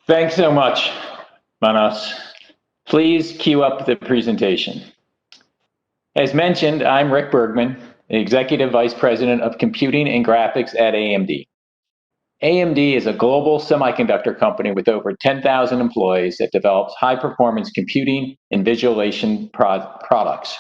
Thanks so much, Manos. Please cue up the presentation. As mentioned, I'm Rick Bergman, Executive Vice President of Computing and Graphics at AMD. AMD is a global semiconductor company with over 10,000 employees that develops high-performance computing and visualization products.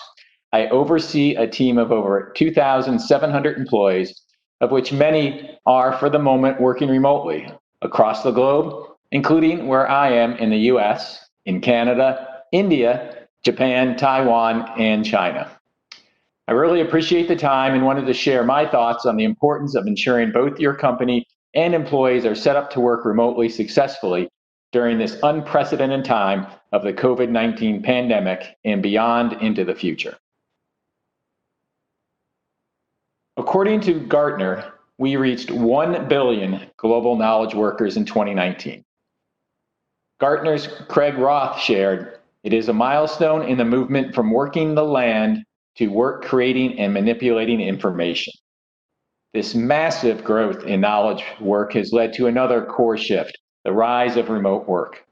I oversee a team of over 2,700 employees, of which many are, for the moment, working remotely across the globe, including where I am in the US, in Canada, India, Japan, Taiwan, and China. I really appreciate the time and wanted to share my thoughts on the importance of ensuring both your company and employees are set up to work remotely successfully during this unprecedented time of the COVID-19 pandemic and beyond into the future. According to Gartner, we reached 1 billion global knowledge workers in 2019. Gartner's Craig Roth shared, "It is a milestone in the movement from working the land to work creating and manipulating information." This massive growth in knowledge work has led to another core shift, the rise of remote work.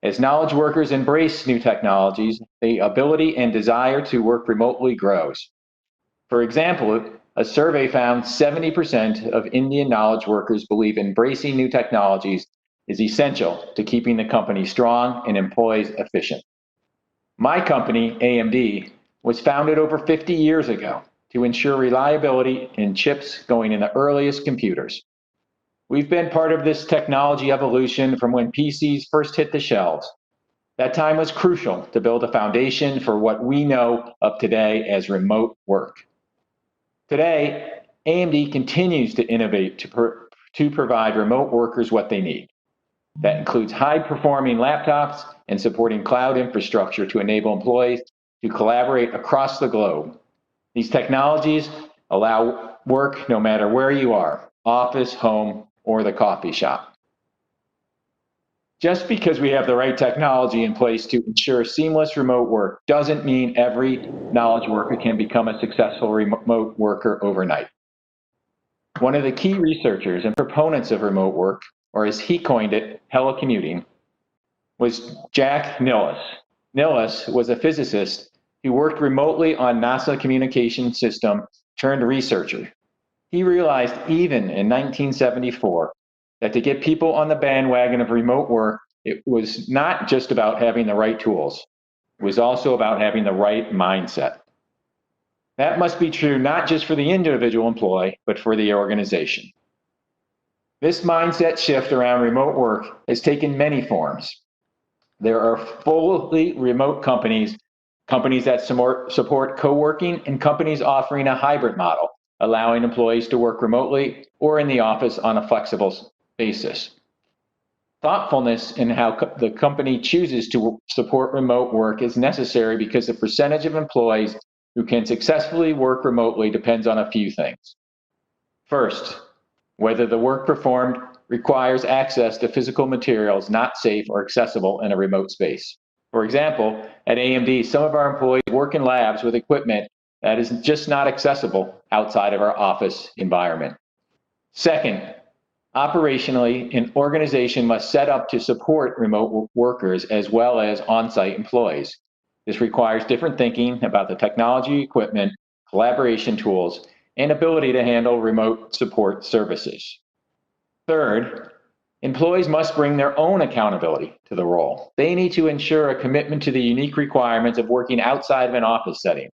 As knowledge workers embrace new technologies, the ability and desire to work remotely grows. For example, a survey found 70% of Indian knowledge workers believe embracing new technologies is essential to keeping the company strong and employees efficient. My company, AMD, was founded over 50 years ago to ensure reliability in chips going in the earliest computers. We've been part of this technology evolution from when PCs first hit the shelves. That time was crucial to build a foundation for what we know of today as remote work. Today, AMD continues to innovate to provide remote workers what they need. That includes high-performing laptops and supporting cloud infrastructure to enable employees to collaborate across the globe. These technologies allow work no matter where you are, office, home, or the coffee shop. Just because we have the right technology in place to ensure seamless remote work doesn't mean every knowledge worker can become a successful remote worker overnight. One of the key researchers and proponents of remote work, or as he coined it, telecommuting, was Jack Nilles. Nilles was a physicist who worked remotely on NASA communication system turned researcher. He realized even in 1974 that to get people on the bandwagon of remote work, it was not just about having the right tools. It was also about having the right mindset. That must be true not just for the individual employee, but for the organization. This mindset shift around remote work has taken many forms. There are fully remote companies that support co-working, and companies offering a hybrid model, allowing employees to work remotely or in the office on a flexible basis. Thoughtfulness in how the company chooses to support remote work is necessary because the percentage of employees who can successfully work remotely depends on a few things. First, whether the work performed requires access to physical materials not safe or accessible in a remote space. For example, at AMD, some of our employees work in labs with equipment that is just not accessible outside of our office environment. Second, operationally, an organization must set up to support remote workers as well as on-site employees. This requires different thinking about the technology, equipment, collaboration tools, and ability to handle remote support services. Third, employees must bring their own accountability to the role. They need to ensure a commitment to the unique requirements of working outside of an office setting.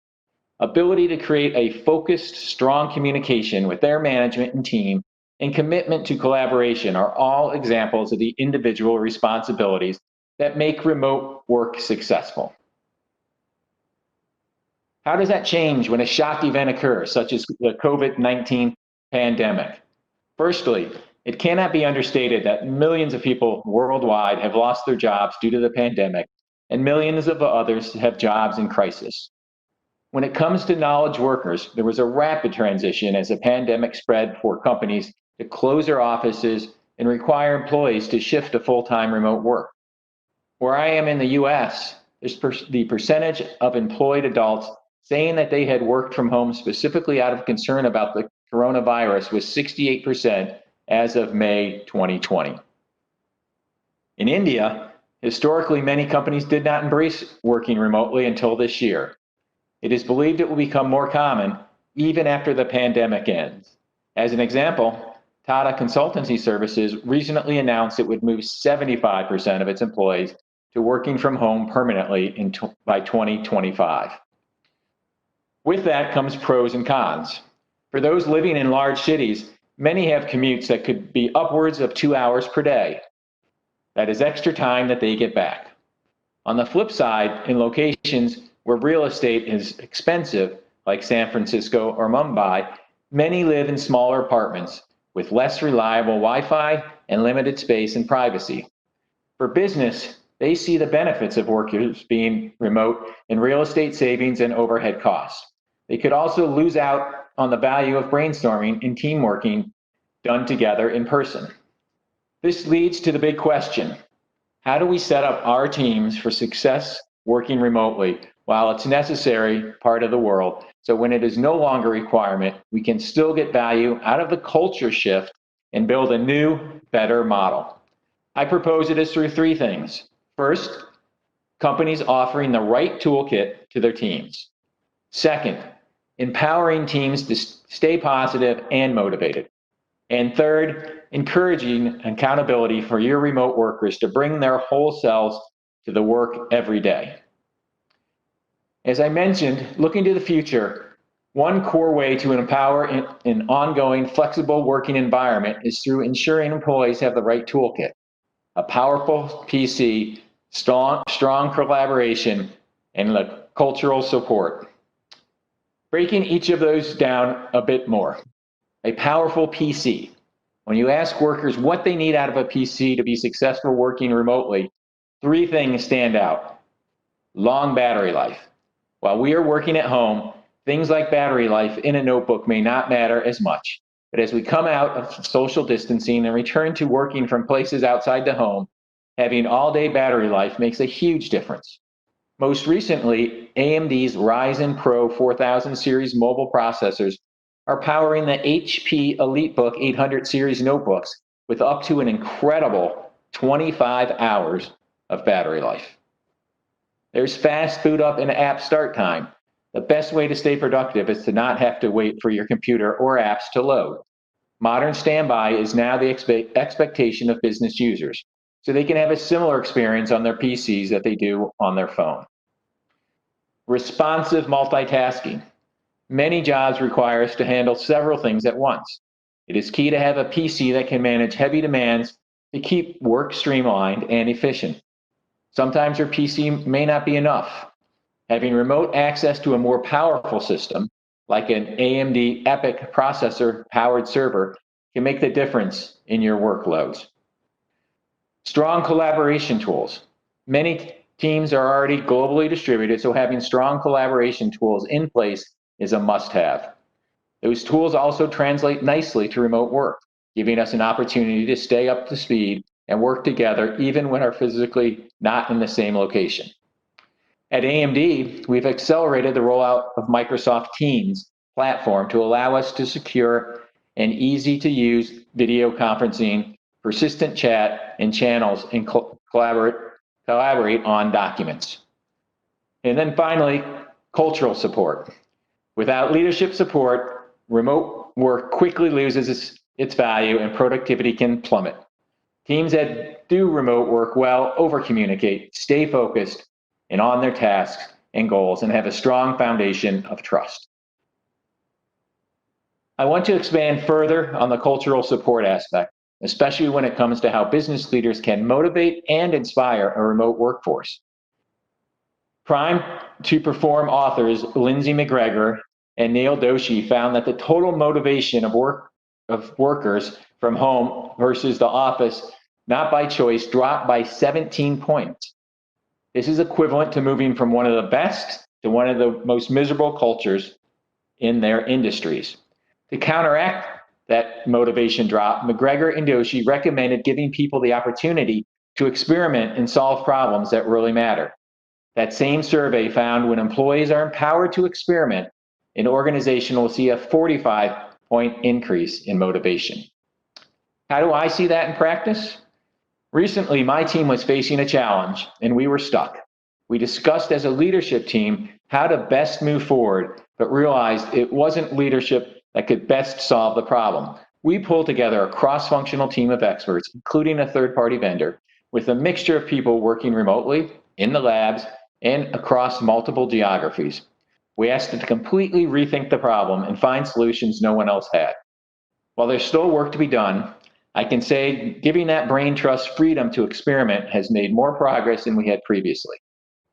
Ability to create a focused, strong communication with their management and team, and commitment to collaboration are all examples of the individual responsibilities that make remote work successful. How does that change when a shock event occurs, such as the COVID-19 pandemic? Firstly, it cannot be understated that millions of people worldwide have lost their jobs due to the pandemic, and millions of others have jobs in crisis. When it comes to knowledge workers, there was a rapid transition as the pandemic spread for companies to close their offices and require employees to shift to full-time remote work. Where I am in the US, the percentage of employed adults saying that they had worked from home specifically out of concern about the coronavirus was 68% as of May 2020. In India, historically, many companies did not embrace working remotely until this year. It is believed it will become more common even after the pandemic ends. As an example, Tata Consultancy Services recently announced it would move 75% of its employees to working from home permanently by 2025. With that comes pros and cons. For those living in large cities, many have commutes that could be upwards of 2 hours per day. That is extra time that they get back. On the flip side, in locations where real estate is expensive, like San Francisco or Mumbai, many live in smaller apartments with less reliable Wi-Fi and limited space and privacy. For business, they see the benefits of workers being remote in real estate savings and overhead costs. They could also lose out on the value of brainstorming and team working done together in person. This leads to the big question: how do we set up our teams for success working remotely while it's a necessary part of the world, so when it is no longer a requirement, we can still get value out of the culture shift and build a new, better model? I propose it is through three things. First, companies offering the right toolkit to their teams. Second, empowering teams to stay positive and motivated. And third, encouraging accountability for your remote workers to bring their whole selves to the work every day. As I mentioned, looking to the future, one core way to empower an ongoing flexible working environment is through ensuring employees have the right toolkit: a powerful PC, strong collaboration, and the cultural support. Breaking each of those down a bit more. A powerful PC. When you ask workers what they need out of a PC to be successful working remotely, three things stand out. Long battery life. While we are working at home, things like battery life in a notebook may not matter as much. But as we come out of social distancing and return to working from places outside the home, having all-day battery life makes a huge difference. Most recently, AMD's Ryzen Pro 4000 series mobile processors are powering the HP EliteBook 800 series notebooks with up to an incredible 25 hours of battery life. There's fast boot up and app start time. The best way to stay productive is to not have to wait for your computer or apps to load. Modern standby is now the expectation of business users, so they can have a similar experience on their PCs that they do on their phone. Responsive multitasking. Many jobs require us to handle several things at once. It is key to have a PC that can manage heavy demands to keep work streamlined and efficient. Sometimes your PC may not be enough. Having remote access to a more powerful system, like an AMD EPYC processor-powered server, can make the difference in your workloads. Strong collaboration tools. Many teams are already globally distributed, so having strong collaboration tools in place is a must-have. Those tools also translate nicely to remote work, giving us an opportunity to stay up to speed and work together even when we're physically not in the same location. At AMD, we've accelerated the rollout of Microsoft Teams platform to allow us to secure and easy-to-use video conferencing, persistent chat, and channels, and collaborate on documents. And then finally, cultural support. Without leadership support, remote work quickly loses its value and productivity can plummet. Teams that do remote work well over-communicate, stay focused, and on their tasks and goals, and have a strong foundation of trust. I want to expand further on the cultural support aspect, especially when it comes to how business leaders can motivate and inspire a remote workforce. Prime to Perform authors Lindsay McGregor and Neil Doshi found that the total motivation of workers from home versus the office, not by choice, dropped by 17 points. This is equivalent to moving from one of the best to one of the most miserable cultures in their industries. To counteract that motivation drop, McGregor and Doshi recommended giving people the opportunity to experiment and solve problems that really matter. That same survey found when employees are empowered to experiment, an organization will see a 45-point increase in motivation. How do I see that in practice? Recently, my team was facing a challenge and we were stuck. We discussed as a leadership team how to best move forward, but realized it wasn't leadership that could best solve the problem. We pulled together a cross-functional team of experts, including a third-party vendor, with a mixture of people working remotely, in the labs, and across multiple geographies. We asked them to completely rethink the problem and find solutions no one else had. While there's still work to be done, I can say giving that brain trust freedom to experiment has made more progress than we had previously.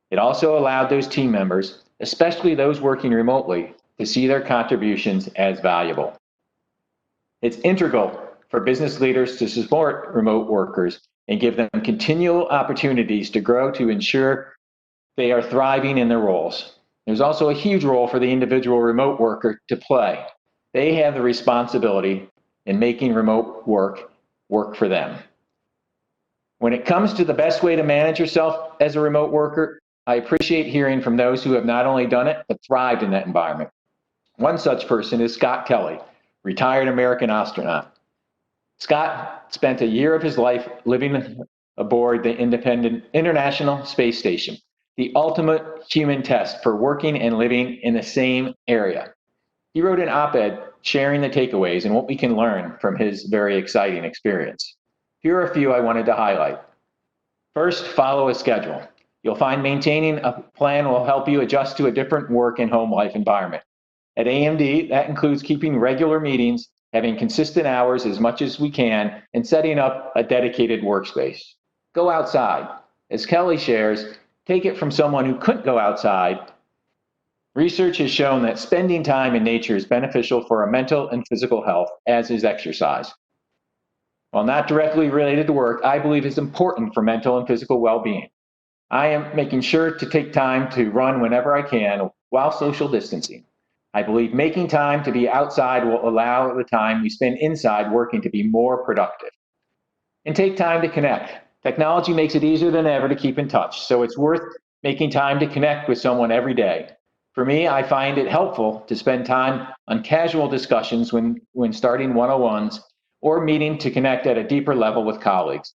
It also allowed those team members, especially those working remotely, to see their contributions as valuable. It's integral for business leaders to support remote workers and give them continual opportunities to grow to ensure they are thriving in their roles. There's also a huge role for the individual remote worker to play. They have the responsibility in making remote work for them. When it comes to the best way to manage yourself as a remote worker, I appreciate hearing from those who have not only done it, but thrived in that environment. One such person is Scott Kelly, retired American astronaut. Scott spent a year of his life living aboard the International Space Station, the ultimate human test for working and living in the same area. He wrote an op-ed sharing the takeaways and what we can learn from his very exciting experience. Here are a few I wanted to highlight. First, follow a schedule. You'll find maintaining a plan will help you adjust to a different work and home life environment. At AMD, that includes keeping regular meetings, having consistent hours as much as we can, and setting up a dedicated workspace. Go outside. As Kelly shares, take it from someone who couldn't go outside. Research has shown that spending time in nature is beneficial for our mental and physical health, as is exercise. While not directly related to work, I believe it's important for mental and physical well-being. I am making sure to take time to run whenever I can while social distancing. I believe making time to be outside will allow the time we spend inside working to be more productive. And take time to connect. Technology makes it easier than ever to keep in touch, so it's worth making time to connect with someone every day. For me, I find it helpful to spend time on casual discussions when starting one-on-ones or meeting to connect at a deeper level with colleagues.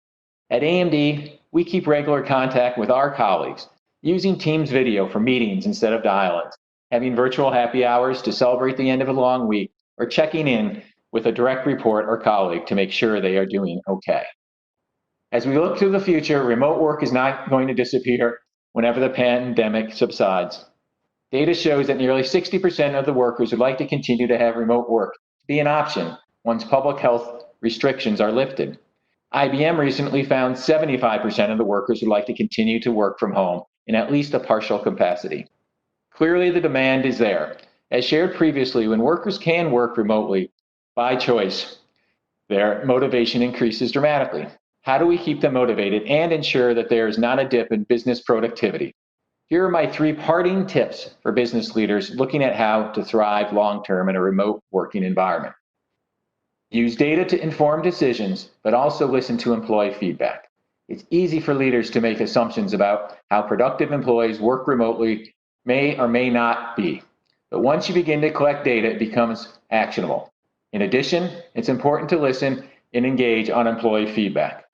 At AMD, we keep regular contact with our colleagues, using Teams video for meetings instead of dial-ins, having virtual happy hours to celebrate the end of a long week, or checking in with a direct report or colleague to make sure they are doing okay. As we look to the future, remote work is not going to disappear whenever the pandemic subsides. Data shows that nearly 60% of the workers would like to continue to have remote work be an option once public health restrictions are lifted. IBM recently found 75% of the workers would like to continue to work from home in at least a partial capacity. Clearly, the demand is there. As shared previously, when workers can work remotely by choice, their motivation increases dramatically. How do we keep them motivated and ensure that there is not a dip in business productivity? Here are my 3 parting tips for business leaders looking at how to thrive long-term in a remote working environment. Use data to inform decisions, but also listen to employee feedback. It's easy for leaders to make assumptions about how productive employees work remotely may or may not be. But once you begin to collect data, it becomes actionable. In addition, it's important to listen and engage on employee feedback.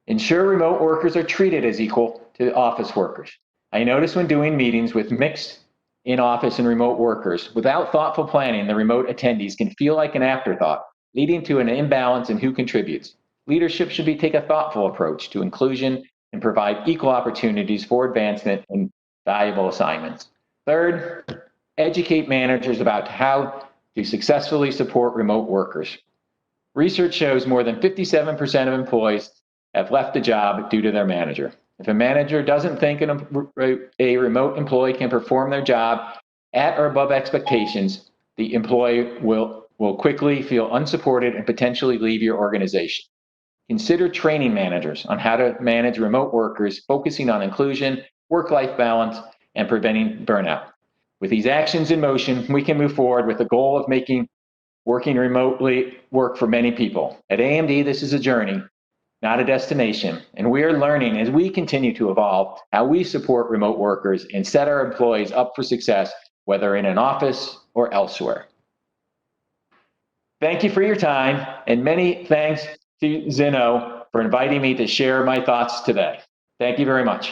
Ensure remote workers are treated as equal to office workers. I notice when doing meetings with mixed in-office and remote workers, without thoughtful planning, the remote attendees can feel like an afterthought, leading to an imbalance in who contributes. Leadership should take a thoughtful approach to inclusion and provide equal opportunities for advancement and valuable assignments. Third, educate managers about how to successfully support remote workers. Research shows more than 57% of employees have left the job due to their manager. If a manager doesn't think a remote employee can perform their job at or above expectations, the employee will quickly feel unsupported and potentially leave your organization. Consider training managers on how to manage remote workers, focusing on inclusion, work-life balance, and preventing burnout. With these actions in motion, we can move forward with the goal of making working remotely work for many people. At AMD, this is a journey, not a destination, and we are learning as we continue to evolve how we support remote workers and set our employees up for success, whether in an office or elsewhere. Thank you for your time, and many thanks to Zinnov for inviting me to share my thoughts today. Thank you very much.